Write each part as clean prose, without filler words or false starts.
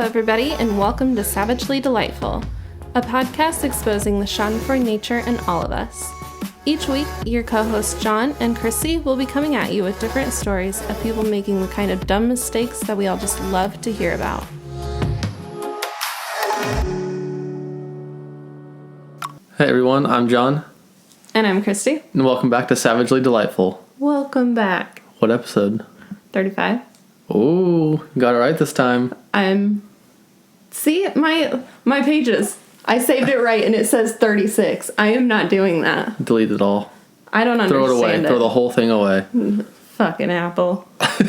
everybody, and welcome to Savagely Delightful, a podcast exposing the schadenfreude nature in all of us. Each week, your co-hosts John and Chrissy will be coming at you with different stories of people making the kind of dumb mistakes that we all just love to hear about. Hey everyone, I'm John. And I'm Christy. And welcome back to Savagely Delightful. Welcome back. What episode? 35. Oh, got it right this time. See, my pages. I saved it right and it says 36. I am not doing that. Delete it all. I don't understand Throw it away. Throw the whole thing away. Fucking Apple.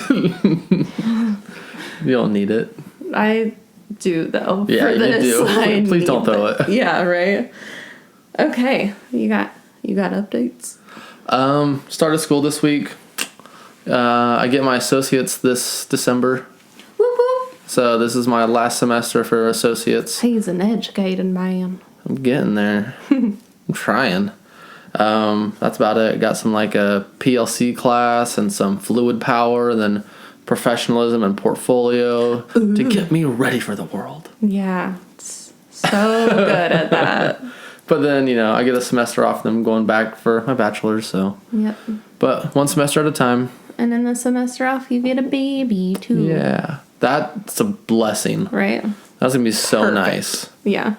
You don't need it. I do, though. Yeah, for this. you do. Please don't throw it. Yeah, right. Okay, you got updates? Started school this week. I get my associates this December. Whoop whoop. So this is my last semester for associates. He's an educated man. I'm getting there. I'm trying. That's about it. Got some like a PLC class and some fluid power, and then professionalism and portfolio to get me ready for the world. Yeah, it's so good at that. But then, I get a semester off and I'm going back for my bachelor's, so. Yep. But one semester at a time. And in the semester off, you get a baby, too. Yeah. That's a blessing. Right. That's going to be so Perfect. Nice. Yeah.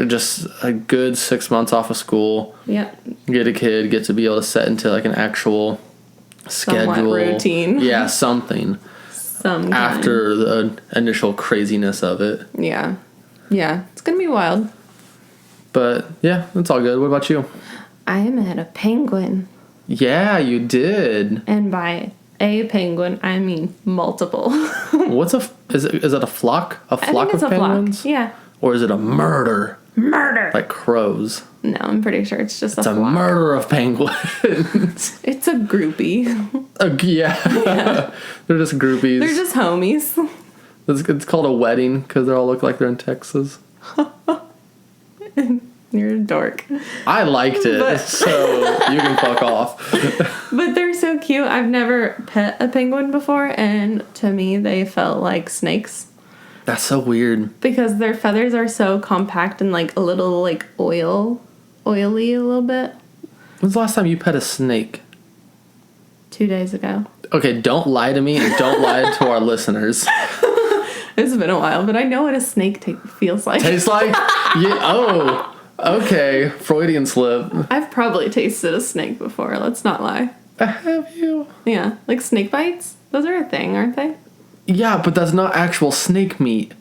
Just a good 6 months off of school. Yep. Get a kid, get to be able to set into like an actual schedule. Somewhat routine. Yeah, something. Some After the initial craziness of it. Yeah. Yeah. It's going to be wild. But, yeah, it's all good. What about you? I met a penguin. Yeah, you did. And by a penguin, I mean multiple. Is it a flock? A flock of penguins? Flock. Yeah. Or is it a murder? Murder. Like crows. No, I'm pretty sure it's just It's a flock. murder of penguins. It's a groupie. Yeah. They're just groupies. They're just homies. It's called a wedding because they all look like they're in Texas. You're a dork. I liked it, so you can fuck off. But they're so cute. I've never pet a penguin before, and to me, they felt like snakes. That's so weird. Because their feathers are so compact and like a little like oily a little bit. When's the last time you pet a snake? 2 days ago. Okay, don't lie to me and don't lie to our listeners. It's been a while, but I know what a snake feels like. Tastes like? Yeah. Oh. Okay, Freudian slip. I've probably tasted a snake before, let's not lie. Have you? Yeah, like snake bites? Those are a thing, aren't they? Yeah, but that's not actual snake meat.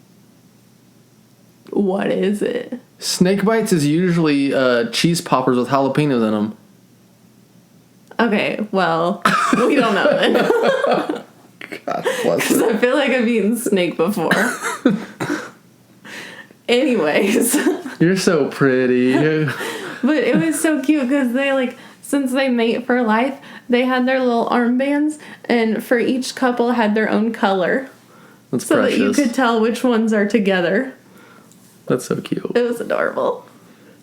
What is it? Snake bites is usually cheese poppers with jalapenos in them. Okay, well, we don't know then. God bless Because I feel like I've eaten snake before. Anyways. You're so pretty. But it was so cute because they since they mate for life, they had their little armbands, and for each couple had their own color. That's so precious. that you could tell which ones are together. That's so cute. It was adorable.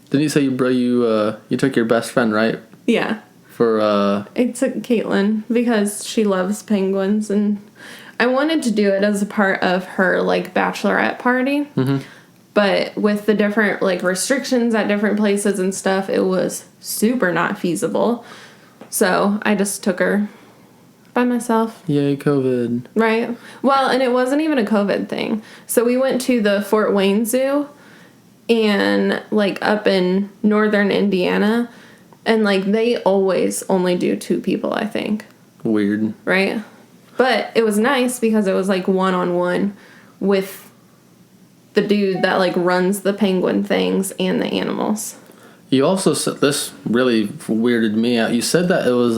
Didn't you say you took your best friend, right? Yeah. It took Caitlin because she loves penguins, and I wanted to do it as a part of her bachelorette party. Mm-hmm. But with the different restrictions at different places and stuff, it was super not feasible. So I just took her by myself. Yay, COVID. Right. Well, and it wasn't even a COVID thing. So we went to the Fort Wayne Zoo and up in northern Indiana, and they always only do 2 people, I think. Weird. Right? But it was nice because it was one-on-one with the dude that runs the penguin things and the animals. You also said, this really weirded me out. You said that it was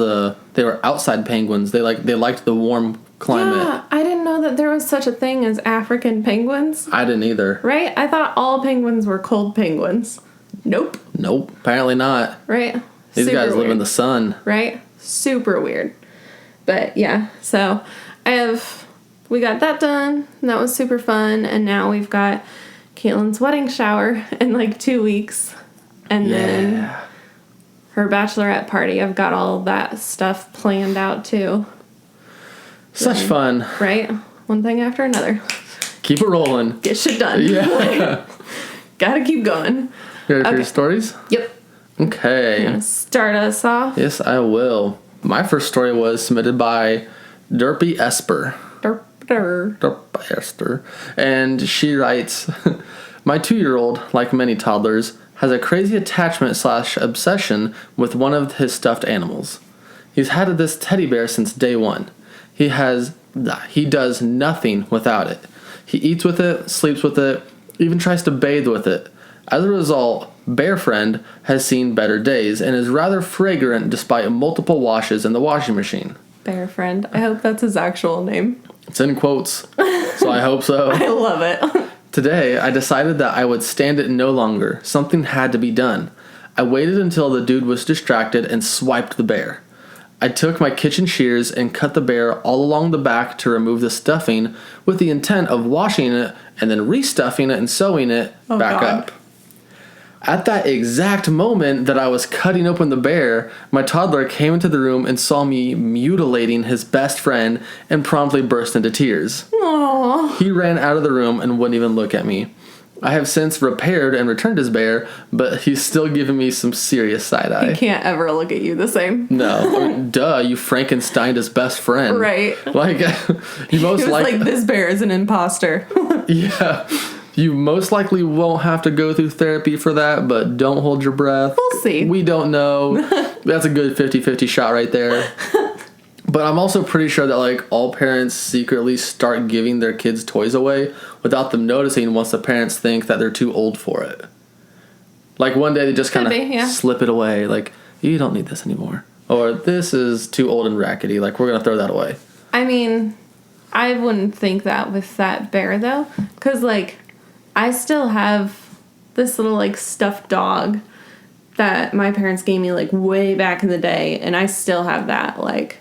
they were outside penguins. They liked the warm climate. Yeah, I didn't know that there was such a thing as African penguins. I didn't either. Right? I thought all penguins were cold penguins. Nope. Apparently not. Right? These Super guys live weird. in the sun. Right? Super weird. But yeah, so we got that done, and that was super fun, and now we've got Caitlin's wedding shower in 2 weeks, and then her bachelorette party. I've got all that stuff planned out too. Such fun. Right? One thing after another. Keep it rolling. Get shit done. Yeah. Gotta keep going. You ready for your stories? Yep. Okay. You gonna start us off? Yes, I will. My first story was submitted by DerpyEsper. DerpyEsper. And she writes, my 2-year-old, like many toddlers, has a crazy attachment / obsession with one of his stuffed animals. He's had this teddy bear since day one. He does nothing without it. He eats with it, sleeps with it, even tries to bathe with it. As a result, Bear Friend has seen better days and is rather fragrant despite multiple washes in the washing machine. Bear Friend. I hope that's his actual name. It's in quotes, so I hope so. I love it. Today, I decided that I would stand it no longer. Something had to be done. I waited until the dude was distracted and swiped the bear. I took my kitchen shears and cut the bear all along the back to remove the stuffing with the intent of washing it and then restuffing it and sewing it back up. At that exact moment that I was cutting open the bear, my toddler came into the room and saw me mutilating his best friend and promptly burst into tears. Aww. He ran out of the room and wouldn't even look at me. I have since repaired and returned his bear, but he's still giving me some serious side-eye. He can't ever look at you the same. No. I mean, duh, you Frankensteined his best friend. Right. Like, you most He was like, this bear is an imposter. Yeah. You most likely won't have to go through therapy for that, but don't hold your breath. We'll see. We don't know. That's a good 50-50 shot right there. But I'm also pretty sure that, like, all parents secretly start giving their kids toys away without them noticing once the parents think that they're too old for it. Like, one day they just kind of slip it away. Like, you don't need this anymore. Or, this is too old and rackety. Like, we're going to throw that away. I mean, I wouldn't think that with that bear, though. Because, like, I still have this little, like, stuffed dog that my parents gave me, like, way back in the day. And I still have that, like...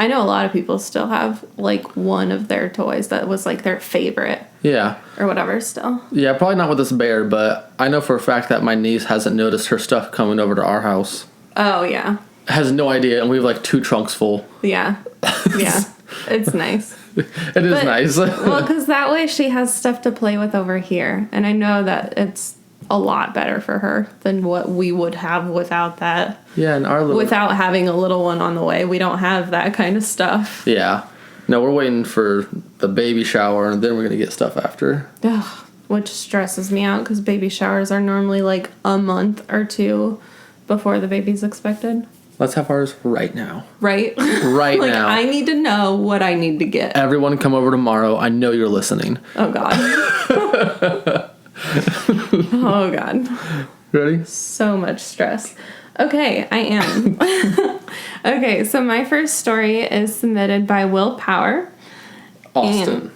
I know a lot of people still have, like, one of their toys that was, like, their favorite. Yeah. Or whatever still. Yeah, probably not with this bear, but I know for a fact that my niece hasn't noticed her stuff coming over to our house. Oh, yeah. Has no idea, and we have, like, 2 trunks full. Yeah. Yeah. It's nice. It is nice. Well, because that way she has stuff to play with over here. And I know that it's a lot better for her than what we would have without that. Yeah, and our little... Without having a little one on the way. We don't have that kind of stuff. Yeah. No, we're waiting for the baby shower, and then we're going to get stuff after. Ugh, which stresses me out, because baby showers are normally, like, a month or 2 before the baby's expected. Let's have ours right now. Right? Right like, now. I need to know what I need to get. Everyone come over tomorrow. I know you're listening. Oh, God. Oh, God. Ready? So much stress. Okay, I am. Okay, so my first story is submitted by Will Pauer. Austin.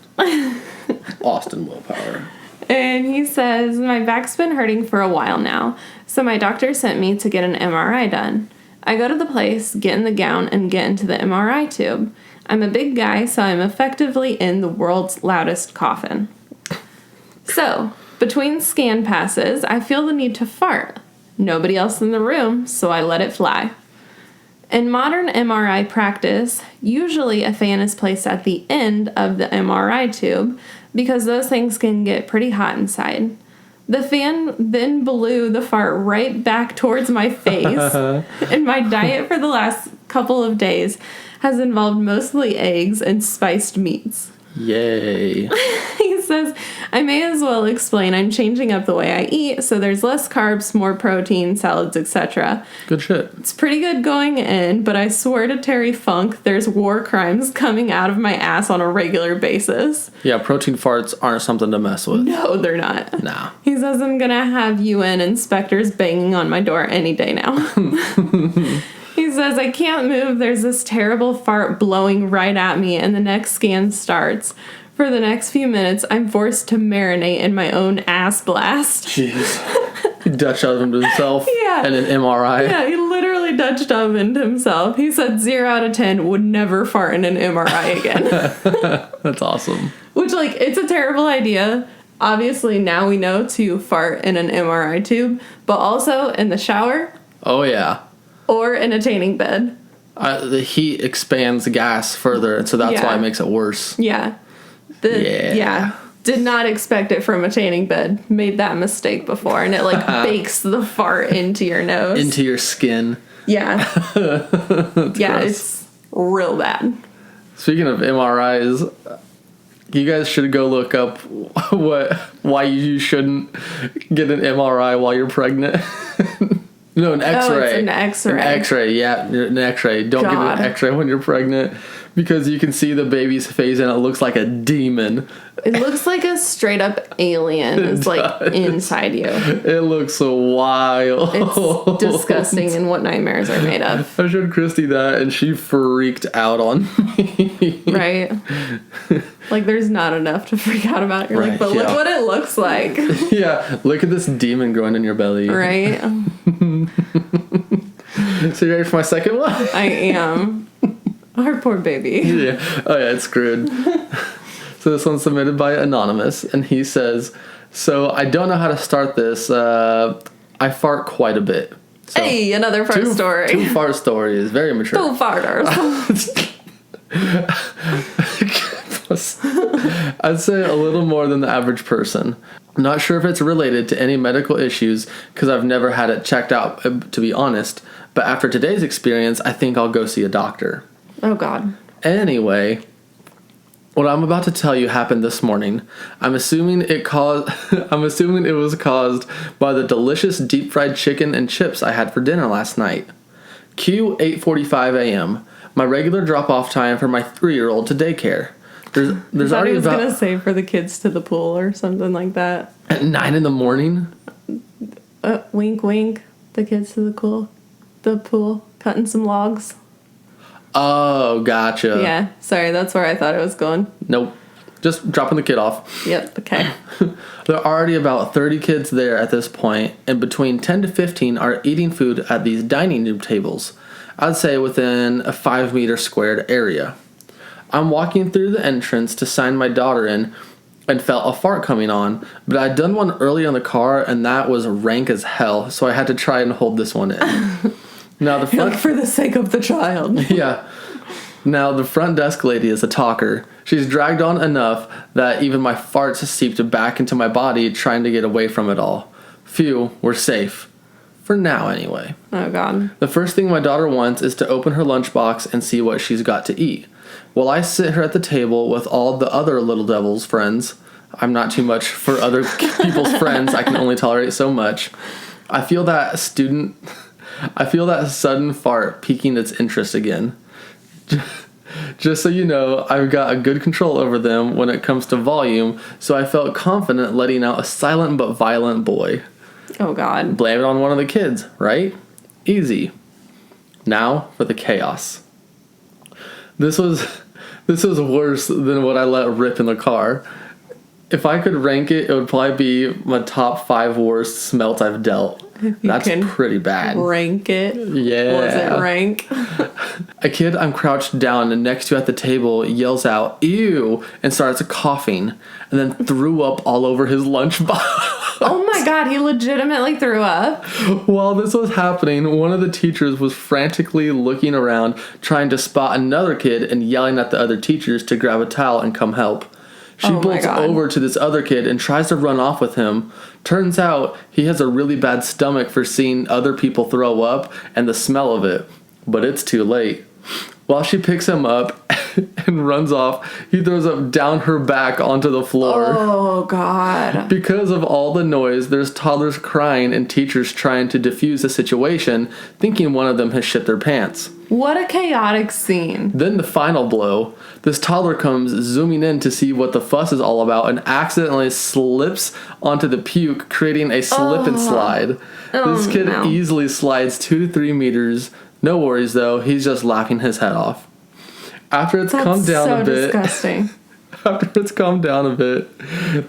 Austin Will Pauer. And he says, my back's been hurting for a while now, so my doctor sent me to get an MRI done. I go to the place, get in the gown, and get into the MRI tube. I'm a big guy, so I'm effectively in the world's loudest coffin. So, between scan passes, I feel the need to fart. Nobody else in the room, so I let it fly. In modern MRI practice, usually a fan is placed at the end of the MRI tube because those things can get pretty hot inside. The fan then blew the fart right back towards my face, and my diet for the last couple of days has involved mostly eggs and spiced meats. Yay. He says, I may as well explain I'm changing up the way I eat, so there's less carbs, more protein, salads, etc. Good shit. It's pretty good going in, but I swear to Terry Funk, there's war crimes coming out of my ass on a regular basis. Yeah, protein farts aren't something to mess with. No, they're not. Nah. He says I'm gonna have UN inspectors banging on my door any day now. He says, I can't move. There's this terrible fart blowing right at me, and the next scan starts. For the next few minutes, I'm forced to marinate in my own ass blast. Jeez. He Dutch ovened himself. Yeah. And an MRI. Yeah, he literally Dutch ovened himself. He said 0 out of 10 would never fart in an MRI again. That's awesome. Which, like, it's a terrible idea. Obviously, now we know to fart in an MRI tube, but also in the shower. Oh, yeah. Or in a tanning bed. The heat expands gas further, and so that's why it makes it worse. Yeah. Yeah. Did not expect it from a tanning bed. Made that mistake before, and it like bakes the fart into your nose. Into your skin. Yeah. Yeah, gross. it's real bad. Speaking of MRIs, you guys should go look up why you shouldn't get an MRI while you're pregnant. No, an X-ray. Oh, it's an X-ray. An X-ray, yeah, an X-ray. Don't get an X-ray when you're pregnant because you can see the baby's face and it looks like a demon. It looks like a straight up alien is like inside you. It looks so wild. It's disgusting and what nightmares are made of. I showed Christy that and she freaked out on me. Right? Like there's not enough to freak out about. You're like, but look what it looks like. Yeah, look at this demon growing in your belly. Right? So you ready for my second one? I am. Our poor baby. Yeah. Oh yeah, it's screwed. So this one's submitted by Anonymous, and he says, so I don't know how to start this. I fart quite a bit. So Hey, another fart story. Two fart stories. Very mature. Two farters. I'd say a little more than the average person. I'm not sure if it's related to any medical issues because I've never had it checked out, to be honest. But after today's experience, I think I'll go see a doctor. Oh, God. Anyway, what I'm about to tell you happened this morning. I'm assuming it was caused by the delicious deep fried chicken and chips I had for dinner last night. Cue 8:45 a.m. My regular drop-off time for my 3-year-old to daycare. There's I already was about gonna say for the kids to the pool or something like that. at 9 a.m. Wink, wink. The kids to the pool, cutting some logs. Oh, gotcha. Yeah, sorry, that's where I thought it was going. Nope. Just dropping the kid off. Yep. Okay. There are already about 30 kids there at this point, and between 10 to 15 are eating food at these dining room tables. I'd say within a 5-meter squared area. I'm walking through the entrance to sign my daughter in and felt a fart coming on, but I'd done one early on the car and that was rank as hell, so I had to try and hold this one in. Now the front for the sake of the child. Yeah. Now the front desk lady is a talker. She's dragged on enough that even my farts seeped back into my body trying to get away from it all. Phew, we're safe. For now, anyway. Oh, God. The first thing my daughter wants is to open her lunchbox and see what she's got to eat. While I sit her at the table with all the other little devil's friends, I'm not too much for other people's friends, I can only tolerate so much. I feel that sudden fart piquing its interest again. Just so you know, I've got a good control over them when it comes to volume, so I felt confident letting out a silent but violent boy. Oh, God. Blame it on one of the kids, right? Easy. Now for the chaos. This was worse than what I let rip in the car. If I could rank it, it would probably be my top 5 worst smelts I've dealt. That's pretty bad. Rank it. Yeah. Was it rank? A kid I'm crouched down next to at the table yells out, "Ew," and starts coughing, and then threw up all over his lunchbox. Oh my God, he legitimately threw up? While this was happening, one of the teachers was frantically looking around, trying to spot another kid and yelling at the other teachers to grab a towel and come help. She bolts over to this other kid and tries to run off with him. Turns out he has a really bad stomach for seeing other people throw up and the smell of it. But it's too late. While she picks him up and runs off, he throws up down her back onto the floor. Oh, God. Because of all the noise, there's toddlers crying and teachers trying to defuse the situation, thinking one of them has shit their pants. What a chaotic scene. Then the final blow. This toddler comes zooming in to see what the fuss is all about and accidentally slips onto the puke, creating a slip and slide. This kid easily slides 2 to 3 meters. No worries though, he's just laughing his head off. After it's calmed down a bit, disgusting. After it's calmed down a bit,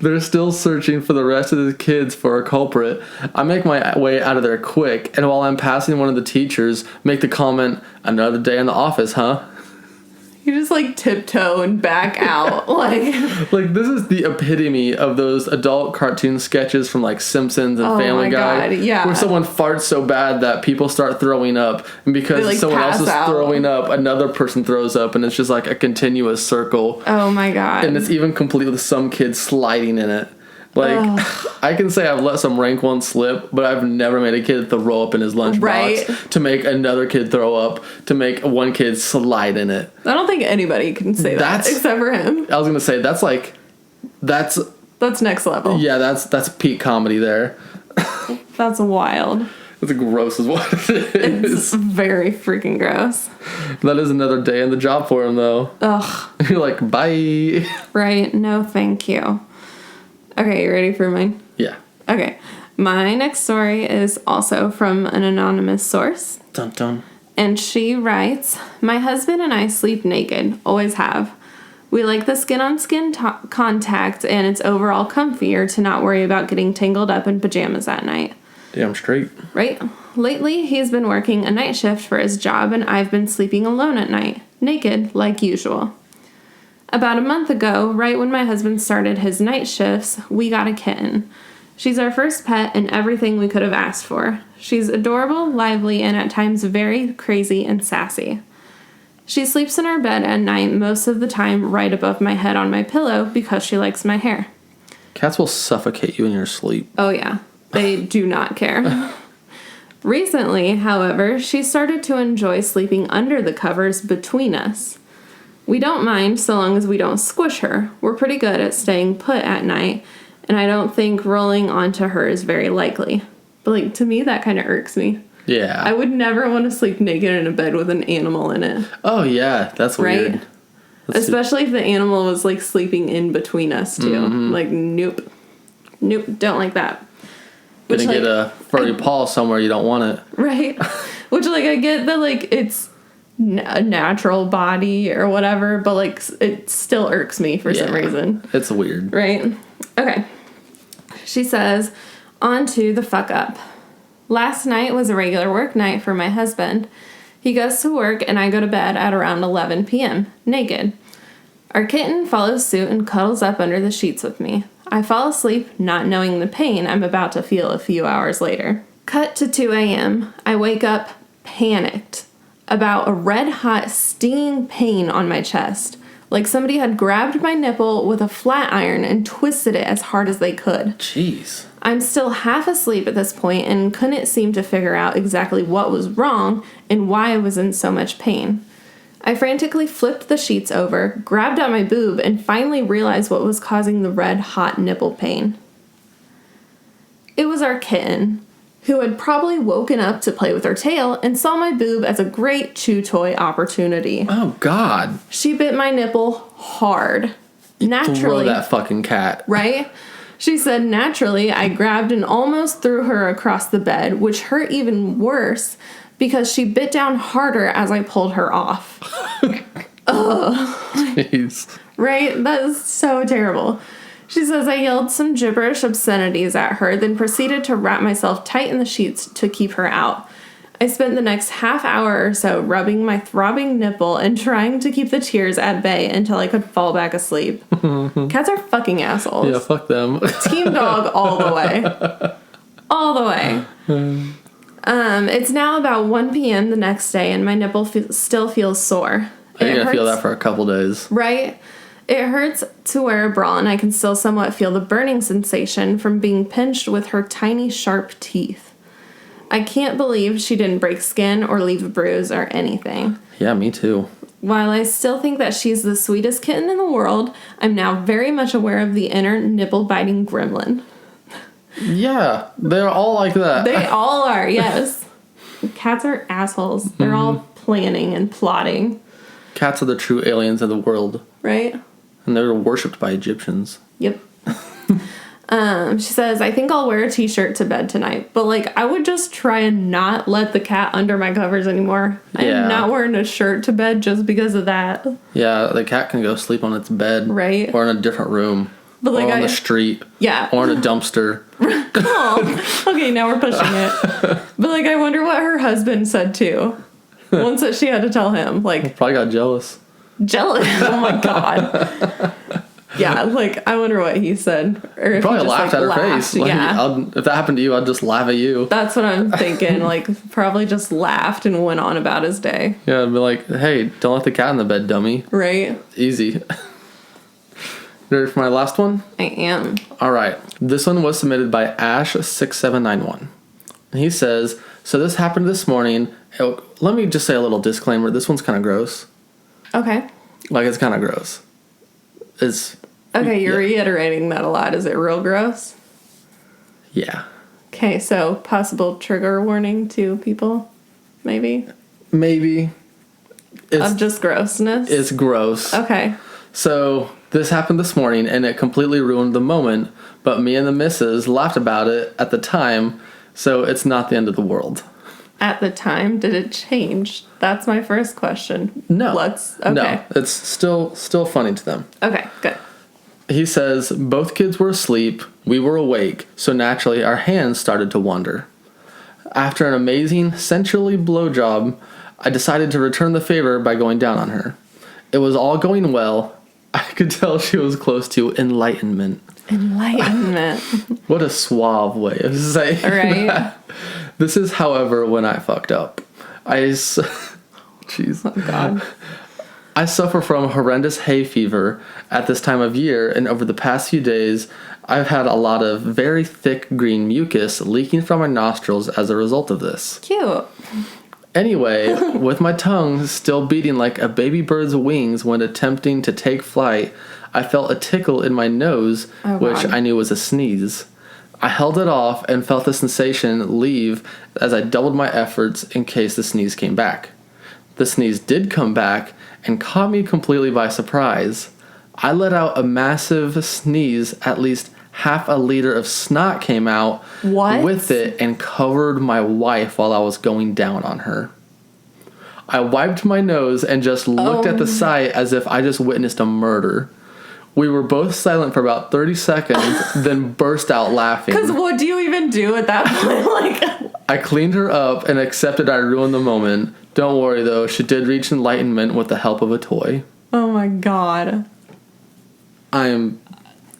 they're still searching for the rest of the kids for a culprit. I make my way out of there quick, and while I'm passing one of the teachers, make the comment, "Another day in the office, huh?" You just like tiptoe and back out. Like this is the epitome of those adult cartoon sketches from like Simpsons and Family Guy. God, yeah. Where someone farts so bad that people start throwing up, and because They, like, someone else pass is out. throwing up, another person throws up, and it's just like a continuous circle. Oh my God. And it's even complete with some kids sliding in it. Like, I can say I've let some rank one slip, but I've never made a kid throw up in his lunchbox to make another kid throw up, to make one kid slide in it. I don't think anybody can say that except for him. I was going to say, that's next level. Yeah, that's peak comedy there. That's wild. It's gross is what it is. It's very freaking gross. That is another day in the job for him, though. Ugh. You're like, bye. Right. No, thank you. Okay, you ready for mine? Yeah. Okay. My next story is also from an anonymous source. Dun dun. And she writes, "My husband and I sleep naked. Always have. We like the skin-on-skin contact, and it's overall comfier to not worry about getting tangled up in pajamas at night." Damn straight. Right? Lately, he's been working a night shift for his job, and I've been sleeping alone at night, naked like usual. About a month ago, right when my husband started his night shifts, we got a kitten. She's our first pet and everything we could have asked for. She's adorable, lively, and at times very crazy and sassy. She sleeps in our bed at night most of the time right above my head on my pillow because she likes my hair. Cats will suffocate you in your sleep. Oh yeah, they do not care. Recently, however, she started to enjoy sleeping under the covers between us. We don't mind so long as we don't squish her. We're pretty good at staying put at night, and I don't think rolling onto her is very likely. But, like, to me, that kind of irks me. Yeah. I would never want to sleep naked in a bed with an animal in it. Oh, yeah. That's weird. Right? Especially if the animal was, like, sleeping in between us, too. Mm-hmm. Like, nope. Nope, don't like that. Gonna get a furry paw somewhere you don't want it. Right? Which, like, I get that, like, it's a natural body or whatever, but like it still irks me for some reason. It's weird. Right? Okay. She says, "On to the fuck up. Last night was a regular work night for my husband. He goes to work and I go to bed at around 11 p.m. naked. Our kitten follows suit and cuddles up under the sheets with me. I fall asleep not knowing the pain I'm about to feel a few hours later. Cut to 2 a.m. I wake up panicked about a red-hot, stinging pain on my chest, like somebody had grabbed my nipple with a flat iron and twisted it as hard as they could. Jeez. I'm still half asleep at this point and couldn't seem to figure out exactly what was wrong and why I was in so much pain. I frantically flipped the sheets over, grabbed at my boob, and finally realized what was causing the red-hot nipple pain. It was our kitten, who had probably woken up to play with her tail and saw my boob as a great chew toy opportunity. Oh, God. She bit my nipple hard. Naturally. Throw that fucking cat. Right? She said, naturally, I grabbed and almost threw her across the bed, which hurt even worse because she bit down harder as I pulled her off. Ugh. Jeez. Right? That is so terrible. She says I yelled some gibberish obscenities at her, then proceeded to wrap myself tight in the sheets to keep her out. I spent the next half hour or so rubbing my throbbing nipple and trying to keep the tears at bay until I could fall back asleep. Cats are fucking assholes. Yeah, fuck them. Team dog all the way. All the way. It's now about 1 p.m. the next day, and my nipple still feels sore. You're going to feel that for a couple days. Right? It hurts to wear a bra, and I can still somewhat feel the burning sensation from being pinched with her tiny, sharp teeth. I can't believe she didn't break skin or leave a bruise or anything. Yeah, me too. While I still think that she's the sweetest kitten in the world, I'm now very much aware of the inner nipple-biting gremlin. Yeah, they're all like that. They all are, yes. Cats are assholes. They're all planning and plotting. Cats are the true aliens of the world. Right? And they're worshipped by Egyptians. Yep. She says, I think I'll wear a t-shirt to bed tonight. But, like, I would just try and not let the cat under my covers anymore. I am not wearing a shirt to bed just because of that. Yeah, the cat can go sleep on its bed. Right. Or in a different room. But, like, or on the street. Yeah. Or in a dumpster. Oh, okay, now we're pushing it. But, like, I wonder what her husband said, too. Once that she had to tell him. Like, Probably got jealous. Jealous. Oh my God. Yeah, like, I wonder what he said. Or if Probably he just, laughed at her face. Like, Yeah. if that happened to you, I'd just laugh at you. That's what I'm thinking. Like, probably just laughed and went on about his day. Yeah, I'd be like, hey, don't let the cat in the bed, dummy. Right? Easy. Ready for my last one? I am. All right. This one was submitted by Ash6791. He says, so this happened this morning. Oh, let me just say a little disclaimer. This one's kind of gross. Okay. Like, it's kind of gross. It's... Okay, you're reiterating that a lot. Is it real gross? Yeah. Okay, so possible trigger warning to people? Maybe? Maybe. Of just grossness? It's gross. Okay. So, this happened this morning, and it completely ruined the moment, but me and the missus laughed about it at the time, so it's not the end of the world. At the time, did it change? That's my first question. No. Okay. No, it's still funny to them. Okay, good. He says, both kids were asleep, we were awake, so naturally our hands started to wander. After an amazing, sensually blowjob, I decided to return the favor by going down on her. It was all going well. I could tell she was close to enlightenment. Enlightenment. What a suave way of saying Right? that. This is, however, when I fucked up. Jeez. Oh, God. I suffer from horrendous hay fever at this time of year, and over the past few days, I've had a lot of very thick green mucus leaking from my nostrils as a result of this. Cute. Anyway, with my tongue still beating like a baby bird's wings when attempting to take flight, I felt a tickle in my nose, which I knew was a sneeze. I held it off and felt the sensation leave as I doubled my efforts in case the sneeze came back. The sneeze did come back and caught me completely by surprise. I let out a massive sneeze. At least half a liter of snot came out with it and covered my wife while I was going down on her. I wiped my nose and just looked at the sight as if I just witnessed a murder. We were both silent for about 30 seconds, then burst out laughing. Because what do you even do at that point? Like, I cleaned her up and accepted I ruined the moment. Don't worry, though. She did reach enlightenment with the help of a toy. oh my God. I am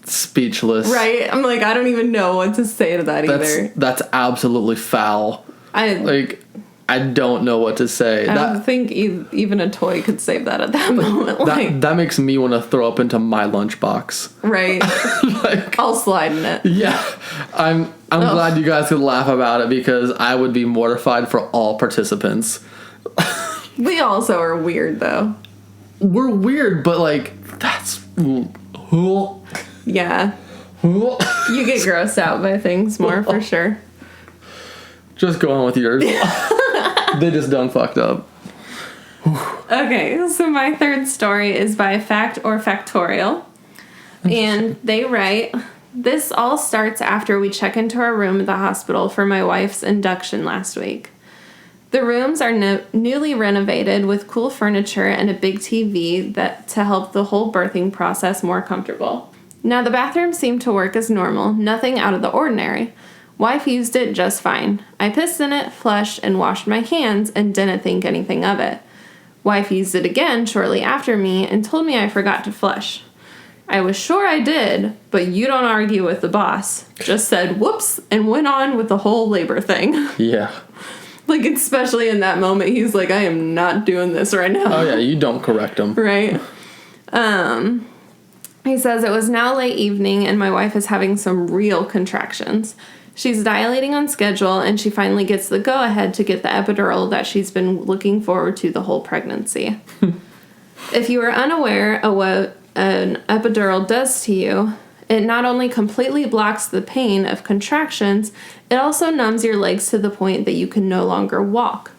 speechless. Right? I'm like, I don't even know what to say to that either. That's absolutely foul. I don't know what to say. I don't think even a toy could save that at that moment. That makes me want to throw up into my lunchbox. Right. I'll slide in it. Yeah. I'm glad you guys could laugh about it because I would be mortified for all participants. We also are weird, though. We're weird, but that's... Yeah. You get grossed out by things more, for sure. Just go on with yours. They just done fucked up. Okay, so my third story is by Fact or Factorial. And they write, this all starts after we check into our room at the hospital for my wife's induction last week. The rooms are newly renovated with cool furniture and a big TV to help the whole birthing process more comfortable. Now, the bathroom seemed to work as normal, nothing out of the ordinary. Wife used it just fine. I pissed in it, flushed, and washed my hands and didn't think anything of it. Wife used it again shortly after me and told me I forgot to flush. I was sure I did, but you don't argue with the boss. Just said whoops and went on with the whole labor thing. Yeah. Especially in that moment, he's like, I am not doing this right now. Oh, yeah, you don't correct him. Right. He says, it was now late evening and my wife is having some real contractions. She's dilating on schedule and she finally gets the go-ahead to get the epidural that she's been looking forward to the whole pregnancy. If you are unaware of what an epidural does to you, it not only completely blocks the pain of contractions, it also numbs your legs to the point that you can no longer walk.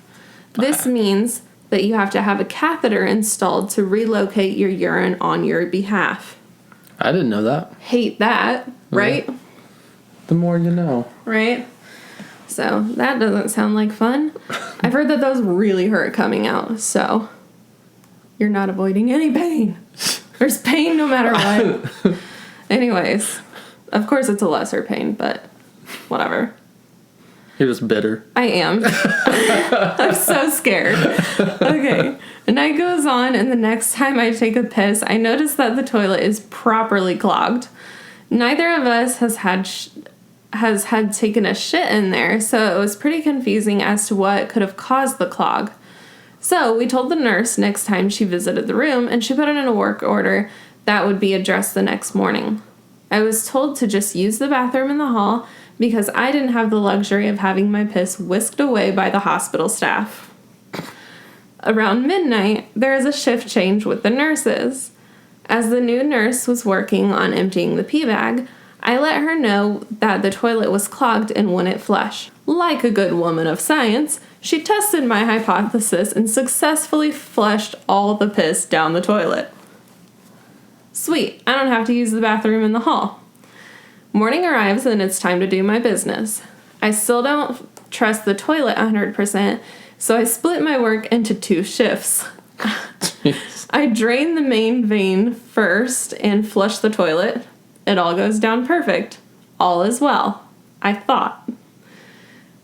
This means that you have to have a catheter installed to relocate your urine on your behalf. I didn't know that. Hate that, right? Yeah. The more you know. Right? So, that doesn't sound like fun. I've heard that those really hurt coming out, so you're not avoiding any pain. There's pain no matter what. Anyways, of course it's a lesser pain, but whatever. You're just bitter. I am. I'm so scared. Okay. The night goes on, and the next time I take a piss, I notice that the toilet is properly clogged. Neither of us has had taken a shit in there, so it was pretty confusing as to what could have caused the clog. So we told the nurse next time she visited the room, and she put it in a work order that would be addressed the next morning. I was told to just use the bathroom in the hall because I didn't have the luxury of having my piss whisked away by the hospital staff. Around midnight, there is a shift change with the nurses. As the new nurse was working on emptying the pee bag, I let her know that the toilet was clogged and wouldn't flush. Like a good woman of science, she tested my hypothesis and successfully flushed all the piss down the toilet. Sweet, I don't have to use the bathroom in the hall. Morning arrives and it's time to do my business. I still don't trust the toilet 100%, so I split my work into 2 shifts. I drain the main vein first and flush the toilet. It all goes down perfect. All is well, I thought.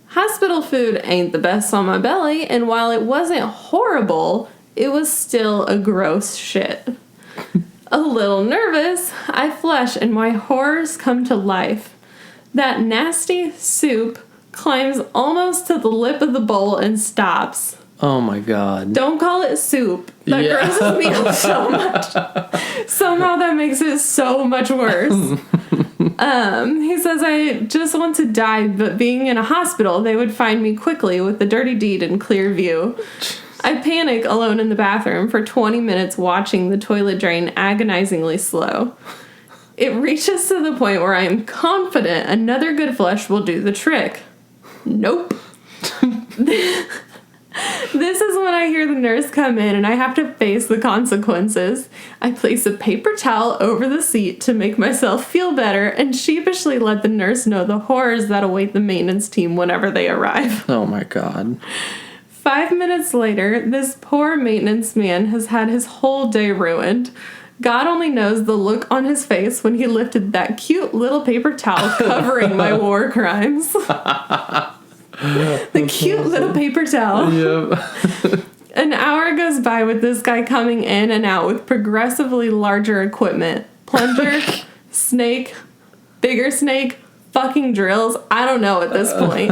Hospital food ain't the best on my belly, and while it wasn't horrible, it was still a gross shit. A little nervous, I flush and my horrors come to life. That nasty soup climbs almost to the lip of the bowl and stops. Oh my God. Don't call it soup. That grosses me out so much. Somehow that makes it so much worse. He says, I just want to die, but being in a hospital, they would find me quickly with the dirty deed in clear view. I panic alone in the bathroom for 20 minutes watching the toilet drain agonizingly slow. It reaches to the point where I am confident another good flush will do the trick. Nope. This is when I hear the nurse come in and I have to face the consequences. I place a paper towel over the seat to make myself feel better and sheepishly let the nurse know the horrors that await the maintenance team whenever they arrive. Oh my God. 5 minutes later, this poor maintenance man has had his whole day ruined. God only knows the look on his face when he lifted that cute little paper towel covering my war crimes. The cute little paper towel. Yep. An hour goes by with this guy coming in and out with progressively larger equipment. Plunger, snake, bigger snake, fucking drills. I don't know at this point.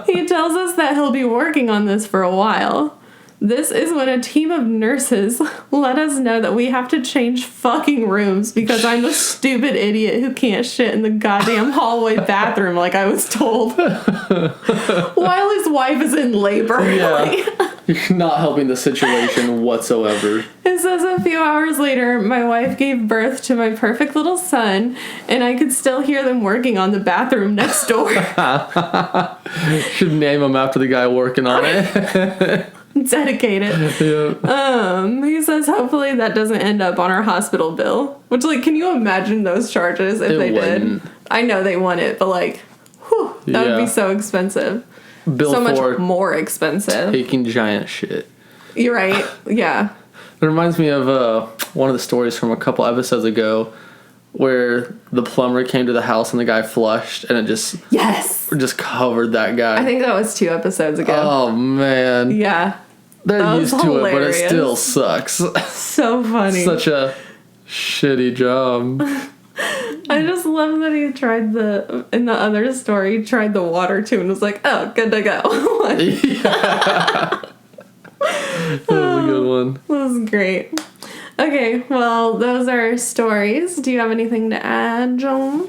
He tells us that he'll be working on this for a while. This is when a team of nurses let us know that we have to change fucking rooms because I'm the stupid idiot who can't shit in the goddamn hallway bathroom like I was told. While his wife is in labor. Yeah. You're not helping the situation whatsoever. It says a few hours later, my wife gave birth to my perfect little son, and I could still hear them working on the bathroom next door. Should name him after the guy working on it. Dedicated. Yeah. He says hopefully that doesn't end up on our hospital bill. Which, like, can you imagine those charges if they wouldn't. did? I know they want it, but like, whew, that would be so expensive. Bill so much for more expensive. taking giant shit. You're right. Yeah. It reminds me of one of the stories from a couple episodes ago where the plumber came to the house and the guy flushed and it just covered that guy. I think that was 2 episodes ago. Oh, man. Yeah. They're used to it, but it still sucks. So funny. Such a shitty job. I just love that he tried in the other story, he tried the water too and was like, oh, good to go. Yeah. That was a good one. That was great. Okay, well, those are our stories. Do you have anything to add, John?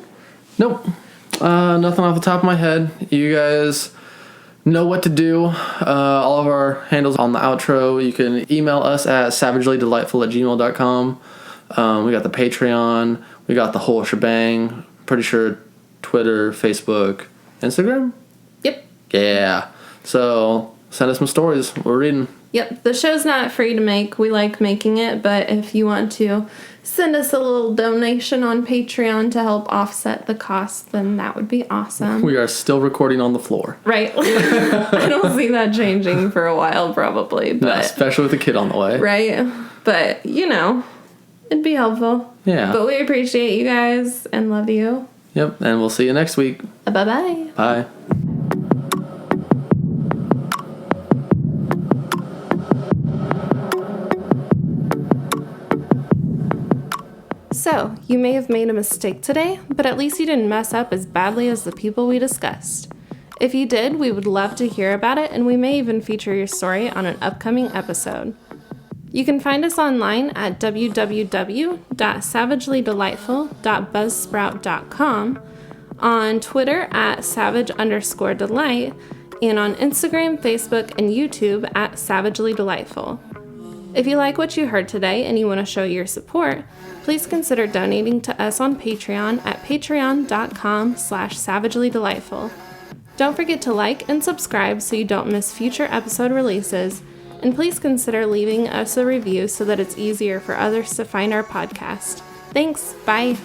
Nope. Nothing off the top of my head. You guys know what to do. All of our handles on the outro. You can email us at savagellydelightful@gmail.com. We got the Patreon. We got the whole shebang. Pretty sure Twitter, Facebook, Instagram? Yep. Yeah. So send us some stories. We're reading. Yep. The show's not free to make. We like making it, but if you want to send us a little donation on Patreon to help offset the cost, then that would be awesome. We are still recording on the floor. Right. I don't see that changing for a while, probably. But, no, especially with the kid on the way. Right. But, it'd be helpful. Yeah. But we appreciate you guys and love you. Yep. And we'll see you next week. Bye-bye. Bye. So, you may have made a mistake today, but at least you didn't mess up as badly as the people we discussed. If you did, we would love to hear about it, and we may even feature your story on an upcoming episode. You can find us online at www.savagelydelightful.buzzsprout.com, on Twitter at savage_delight, and on Instagram, Facebook, and YouTube at savagelydelightful. If you like what you heard today and you want to show your support, please consider donating to us on Patreon at patreon.com/savagelydelightful. Don't forget to like and subscribe so you don't miss future episode releases, and please consider leaving us a review so that it's easier for others to find our podcast. Thanks, bye!